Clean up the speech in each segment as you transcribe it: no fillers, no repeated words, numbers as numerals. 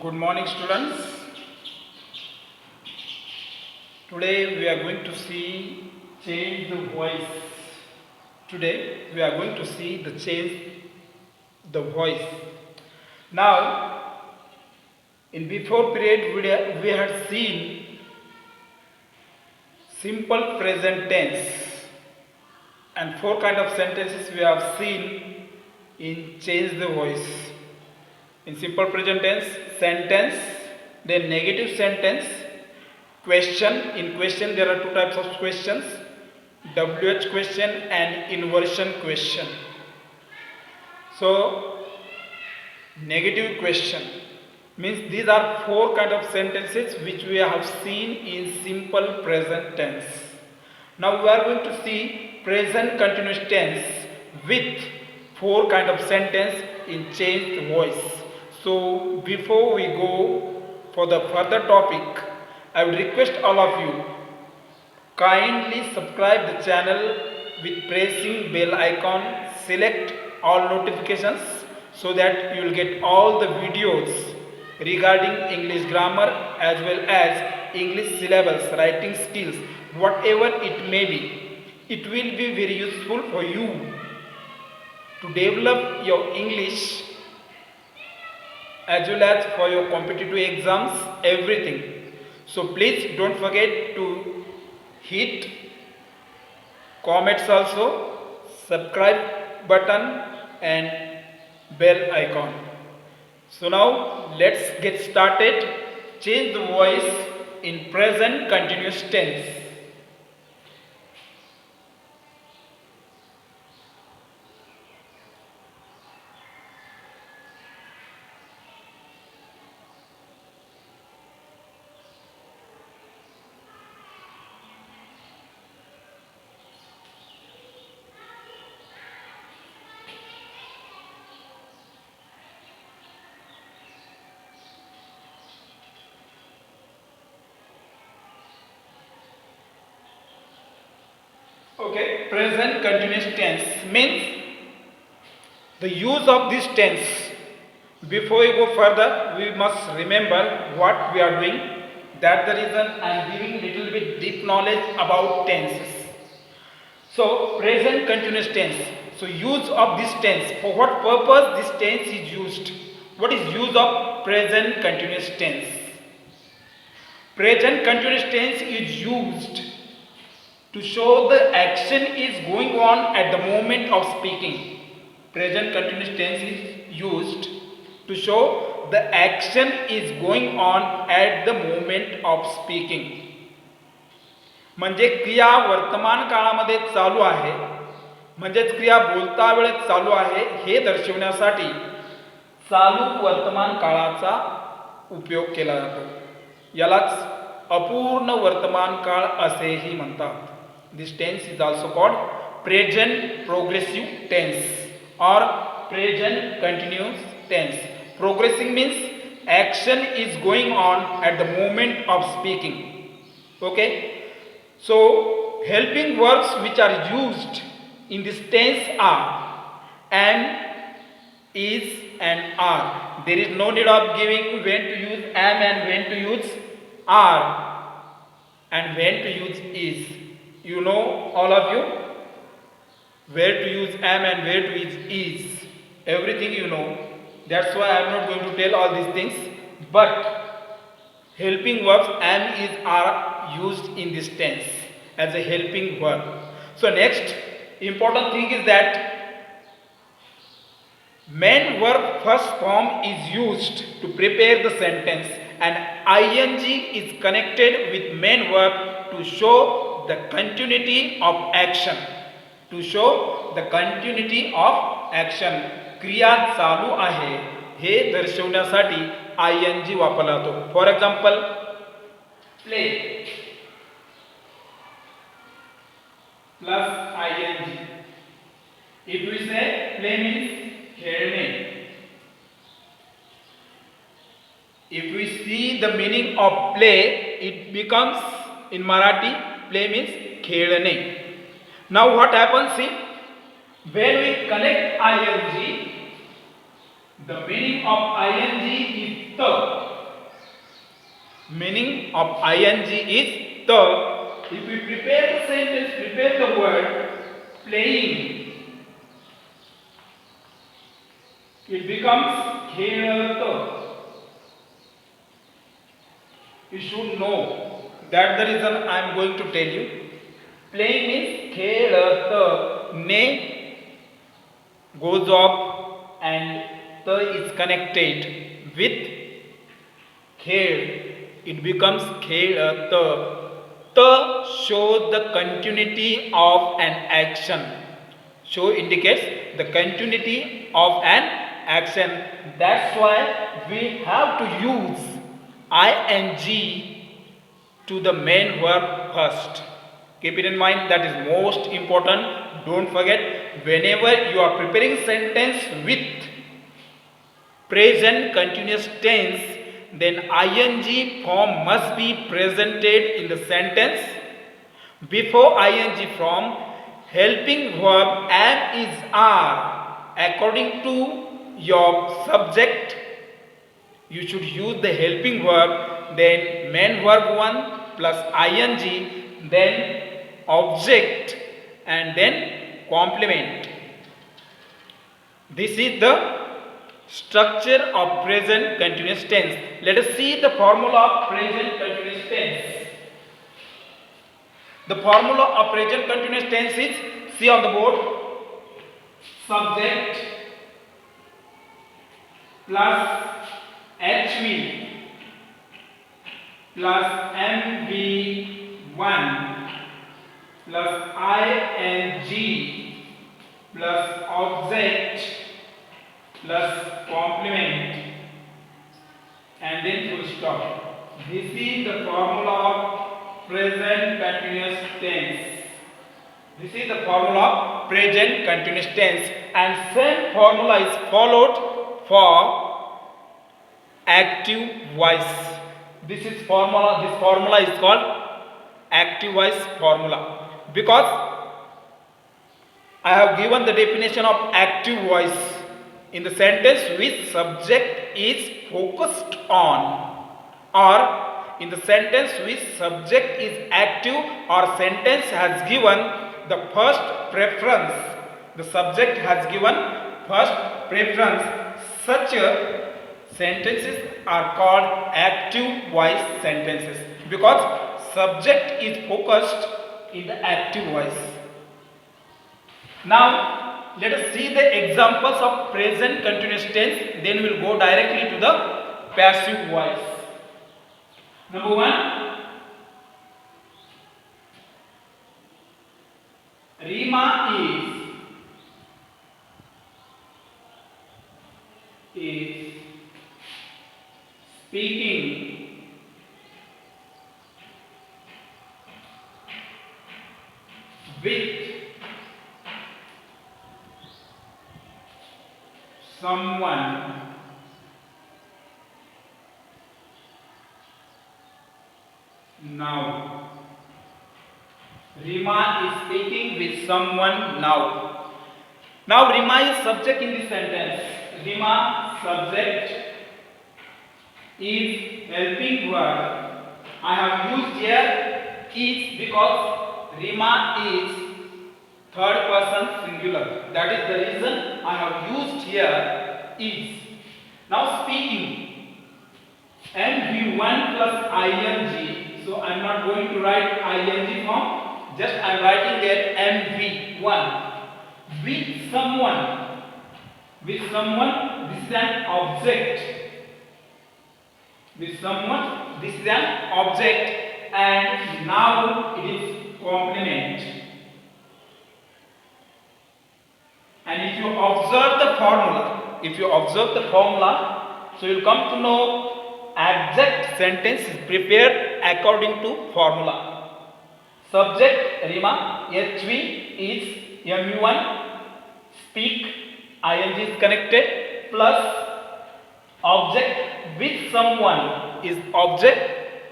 Good morning, students. Today we are going to see change the voice. Today we are going to see the change the voice. Now, in before period we had seen simple present tense and four kind of sentences we have seen in change the voice. In simple present tense, sentence, then negative sentence, question. In question there are two types of questions, WH question and inversion question. So negative question means these are four kind of sentences which we have seen in simple present tense. Now we are going to see present continuous tense with four kind of sentence in changed voice. So before we go for the further topic, I would request all of you kindly subscribe the channel with pressing bell icon, select all notifications so that you will get all the videos regarding English grammar as well as English syllabus, writing skills, whatever it may be. It will be very useful for you to develop your English as well as for your competitive exams, everything. So please don't forget to hit comments also, subscribe button and bell icon. So now let's get started. Change the voice in present continuous tense. Okay, present continuous tense means the use of this tense. Before we go further, we must remember what we are doing. That's the reason I am giving little bit deep knowledge about tenses. So, present continuous tense. So, use of this tense. For what purpose this tense is used? What is use of present continuous tense? Present continuous tense is used to show the action is going on at the moment of speaking. Present continuous tense is used to show the action is going on at the moment of speaking. म्हणजे क्रिया वर्तमान काळामध्ये चालू आहे, म्हणजेच क्रिया बोलता वेळेत चालू आहे हे दर्शवण्यासाठी चालू वर्तमान काळाचा उपयोग केला जातो. यालाच अपूर्ण वर्तमान काळ असेही म्हणतात. This tense is also called present progressive tense or present continuous tense. Progressing means action is going on at the moment of speaking. Okay? So, helping verbs which are used in this tense are am, is and are. There is no need of giving when to use am and when to use are and when to use is. You know, all of you, where to use am and where to use is. Everything you know. That's why I am not going to tell all these things. But helping verbs am, is, are used in this tense as a helping verb. So next important thing is that main verb first form is used to prepare the sentence and ing is connected with main verb to show the continuity of action. To show the continuity of action. क्रिया चालू आहे हे दर्शवण्यासाठी ing वापरला जातो. For example, play plus ing. If we say play means खेळणे. If we see the meaning of play, it becomes in Marathi play means खेळणे. Now what happens, see, when we connect ing, the meaning of ing is the. Meaning of ing is the. If we prepare the sentence, prepare the word playing, it becomes khelta. You should know that the reason I am going to tell you. Playing means khelta. Ne goes off and the is connected with khel. It becomes khelta. The shows the continuity of an action. Show indicates the continuity of an action. That's why we have to use ing to the main verb first. Keep it in mind, that is most important. Don't forget, whenever you are preparing sentence with present continuous tense, then ing form must be presented in the sentence. Before ing form, helping verb am, is, are. According to your subject, you should use the helping verb, then main verb 1 plus ing, then object, and then complement. This is the structure of present continuous tense. Let us see the formula of present continuous tense. The formula of present continuous tense is, see on the board, subject plus HV plus MV1 plus ing plus object plus complement, and then full stop. This is the formula of present continuous tense. This is the formula of present continuous tense, and same formula is followed for active voice. This formula is called active voice formula, because I have given the definition of active voice in the sentence which subject is focused on, or in the sentence which subject is active or sentence has given the first preference. The subject has given first preference. Such sentences are called active voice sentences, because subject is focused in the active voice. Now, let us see the examples of present continuous tense, then we will go directly to the passive voice. Number 1, Rima is speaking with someone now. Rima is speaking with someone now. Now Rima is subject in this sentence. Rima subject is helping verb. I have used here is because Rima is third person singular. That is the reason I have used here is. Now speaking, MV1 plus ing. So I am not going to write ing form. Just I am writing there MV1. With someone. With someone, this is an object. With someone, this is an object, and now it is complement. And if you observe the formula, so you will come to know exact sentence is prepared according to formula. Subject Rima, HV is MU1, speak, ing is connected, plus object with someone is object,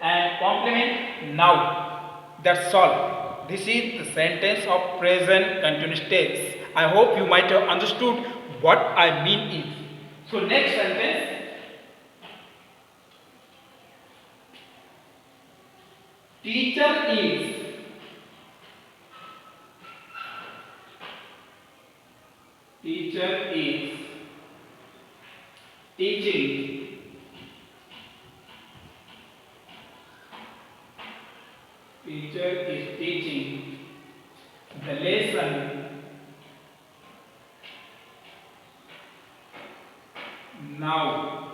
and complement now. That's all. This is the sentence of present continuous tense. I hope you might have understood what I mean is. So next sentence, Teacher is. Teacher is teaching. Teacher is teaching the lesson now.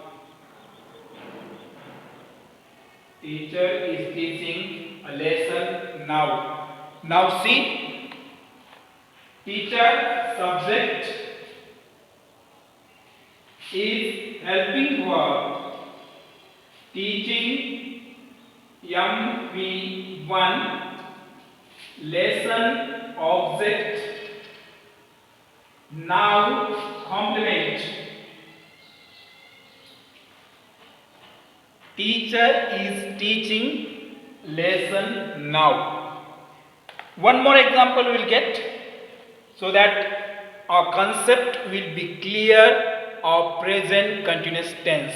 Teacher is teaching a lesson now. Now see, teacher subject is helping verb. Teaching MV1, lesson object, now complement. Teacher is teaching lesson now. One more example we will get so that our concept will be clear of present continuous tense.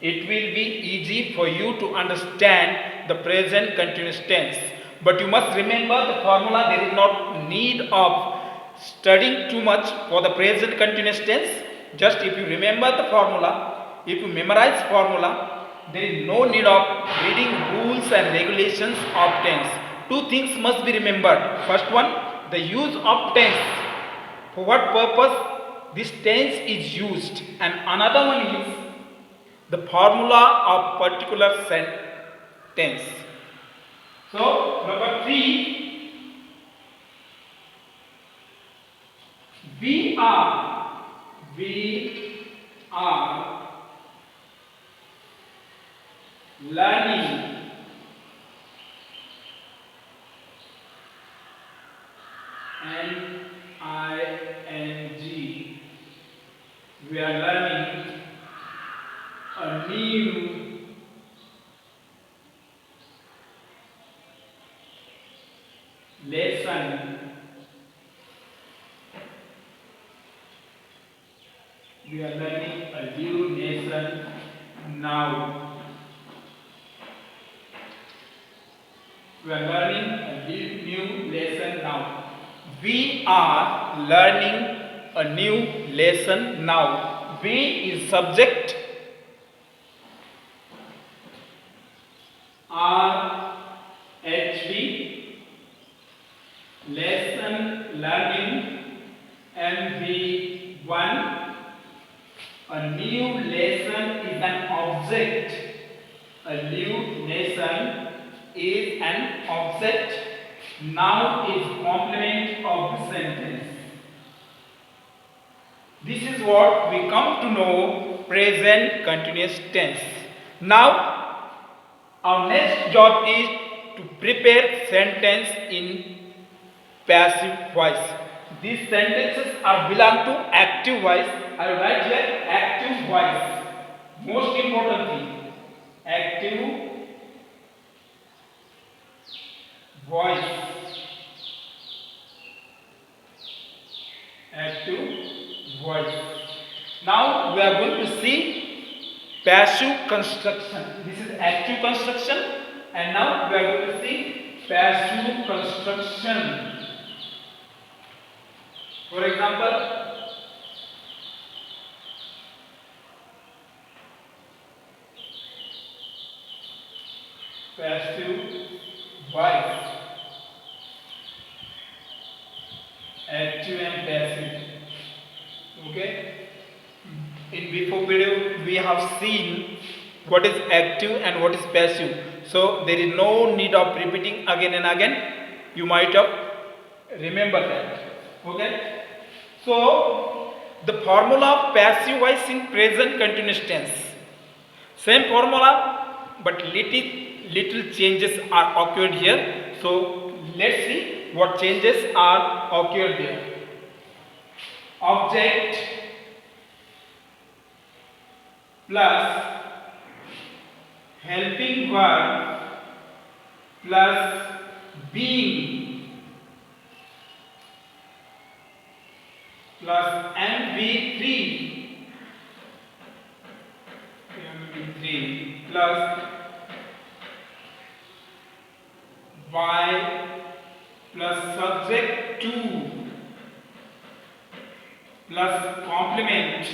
It will be easy for you to understand the present continuous tense. But you must remember the formula. There is not need of studying too much for the present continuous tense. Just if you remember the formula, if you memorize formula, there is no need of reading rules and regulations of tense. Two things must be remembered. First one, the use of tense. For what purpose this tense is used, and another one is the formula of particular tense. So number 3, we are learning NING. We are learning a new lesson. We are learning a new lesson now. We are learning a new lesson now. We are learning a new lesson now. We is subject. RHV, lesson learning MV1. A new lesson is an object. A new lesson is an object. Now is complement of the sentence. This is what we come to know present continuous tense. Now, our next job is to prepare sentence in passive voice. These sentences are belong to active voice. I will write here active voice. Most important thing, active voice. Active voice. Now we are going to see passive construction. This is active construction, and now we are going to see passive construction. For example, passive voice. Active and passive. Okay. In before video we have seen what is active and what is passive. So there is no need of repeating again and again. You might have remember that. Okay. So the formula of passive voice in present continuous tense. Same formula, but little changes are occurred here. So let's see what changes are occurred here. Object plus helping verb plus being plus MV3 plus Y plus subject to plus complement.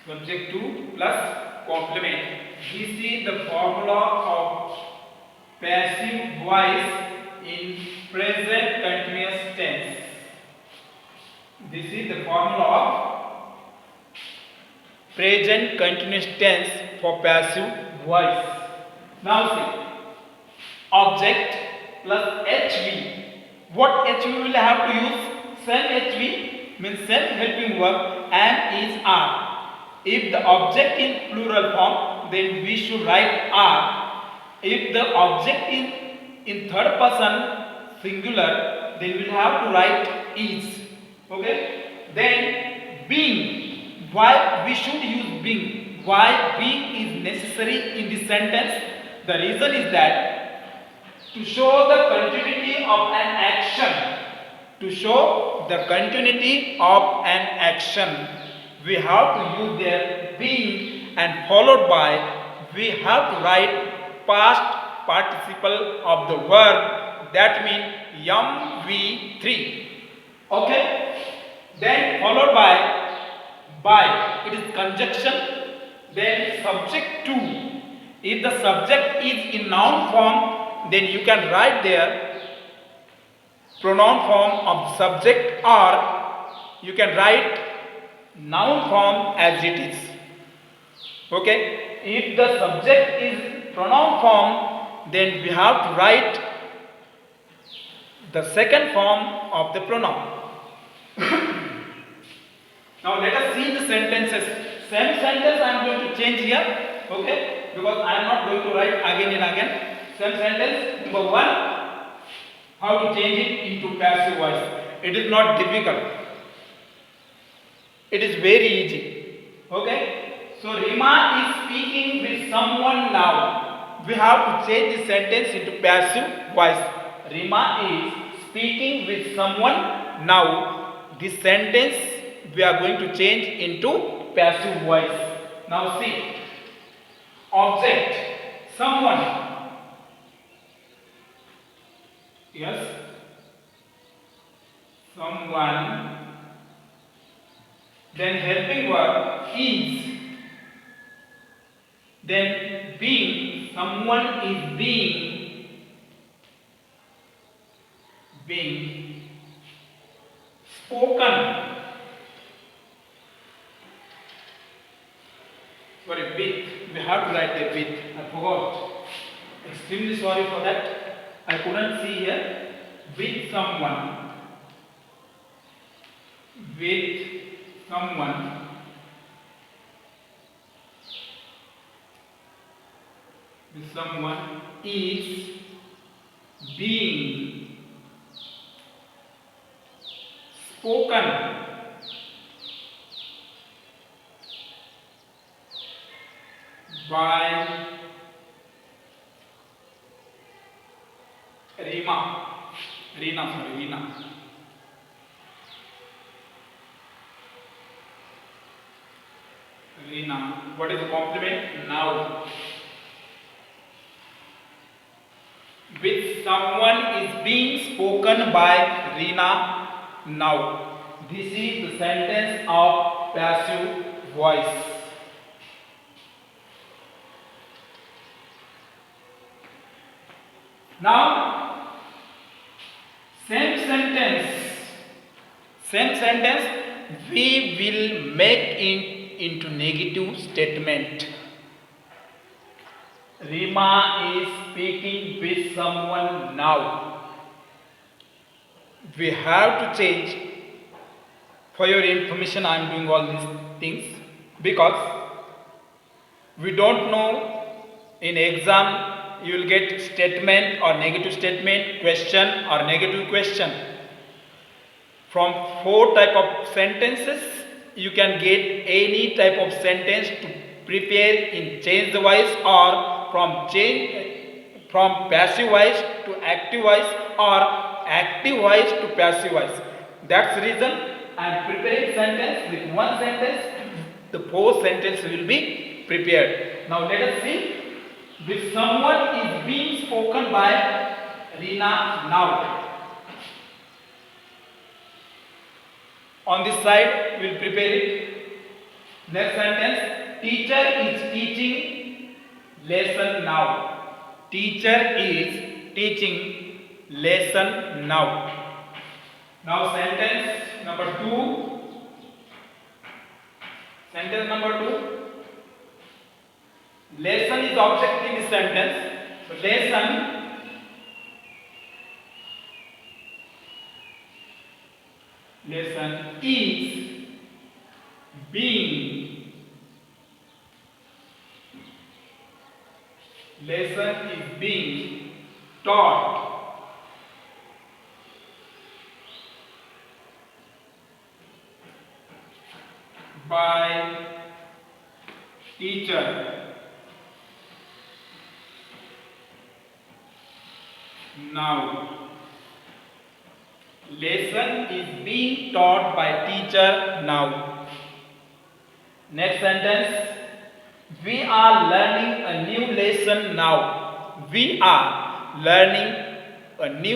Subject to plus complement. This is the formula of passive voice in present continuous tense. This is the formula of present continuous tense for passive voice. Now see, object plus HV. What HV will have to use? Same HV means same helping verb and is are. If the object is plural form, then we should write are. If the object is in third person singular, then we will have to write is. Okay? Then being. Why we should use being? Why being is necessary in this sentence? The reason is that to show the continuity of an action. To show the continuity of an action, we have to use their being and followed by we have to write past participle of the verb, that means MV3. Okay? Then followed by it is conjunction, then subject to. If the subject is in noun form, then you can write there pronoun form of the subject, or you can write noun form as it is. Okay? If the subject is pronoun form, then we have to write the second form of the pronoun. Now let us see the sentences. Same sentence I am going to change here. Okay? Because I am not going to write again and again. Same sentence. Number 1, how to change it into passive voice. It is not difficult. It is very easy. Okay? So Rima is speaking with someone now. We have to change the sentence into passive voice. Rima is speaking with someone now. This sentence we are going to change into passive voice. Now see. Object. Someone. Yes, someone. Then helping verb is. Then being. Someone is being spoken. Sorry, with. We have to write the with. I forgot. Extremely sorry for that. I couldn't see here. With someone. With someone. With someone is being spoken. By Rina. What is the complement? Now. With someone is being spoken by Rina now. This is the sentence of passive voice. Now, same sentence we will make into negative statement. Rima is speaking with someone now. We have to change. For your information, I am doing all these things because we don't know in exam you will get statement or negative statement, question or negative question. From 4 type of sentences, you can get any type of sentence to prepare in change the voice or from passive voice to active voice or active voice to passive voice. That's the reason I am preparing sentence with one sentence. The 4 sentences will be prepared. Now let us see. With someone is being spoken by Rina now. On this side, we'll prepare it. Next sentence. Teacher is teaching lesson now. Teacher is teaching lesson now. Now sentence number 2. Sentence number 2. Lesson is object in this sentence. So lesson is being. Lesson is being taught by teacher now. Lesson is being taught by teacher now. Next sentence. We are learning a new lesson now. We are learning a new